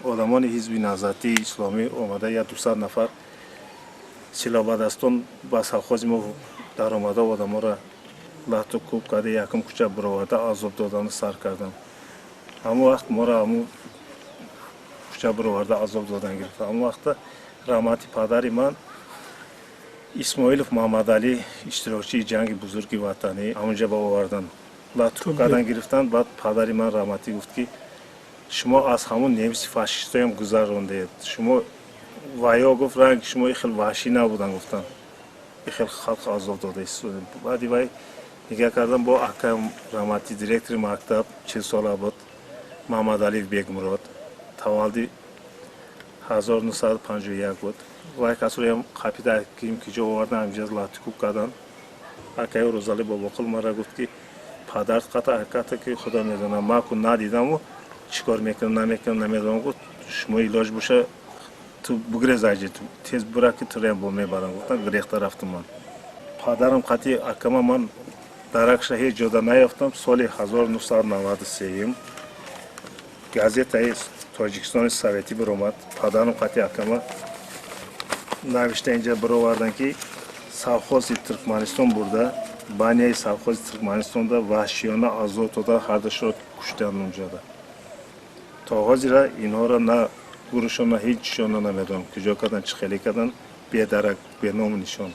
одамони ҳизби наҳзатии исломӣ омада як 200 нафар силобадастон ба совхози мо даромада одамонро лаҳту кӯб карда якум кӯча бироварда азоб додану сар карданд. ҳамон вақт моро ҳамон кӯча бироварда азоб додан гирифта. ҳамон вақта раҳмати падари ман исмоилов Муҳаммадалӣ иштирокчии ҷанги бузурги ватанӣ ҳамонҷа ба овардан лаҳту кӯб кардан гирифтанд. Баъд падари ман раҳматӣ гуфт ки шумо аз ҳамон немиси фашистоям гузарондед. Шумо ваё гуфт ранги шумо ихел ваҳшӣ набудан гуфтанд. Ихел халқ азоб дода истодем. Баъди вай нигаҳ кардам бо акам раҳмати директори мактаб 40 сола буд Муҳаммадалиев Бегмурод. Таваллуди 1951 буд. Вай касроям қапида ким ки ҷо овардан ҳамҷаз лаҳту кӯб кардан. Акаи Рӯзалӣ Бобоқул мара гуфт ки падарт қата аката ки худо медонам маку надидаму чикор мекунам намекунам намедонам. Гуфт шумо илоҷ боша ту бугрезаҷи ту тез бура ки туроям бо мебарам. Гуфтам грехта рафтам ман. Падарам қати акама ман даракша ҳеҷ ҷода наёфтам. Соли 1993 газетаи Тоҷикистони Советӣ биромад. Падарам қати акама навишта инҷа бировардан ки совхози Туркманистон бурда банияи совхози Туркманистонда ваҳшиёна азоб дода ҳардушро куштанд унҷода. То ҳозира инҳоро на гурӯҳшон на ҳеҷ чишона намедонам куҷо кардан чӣ хеле кардан бедарак беному нишон.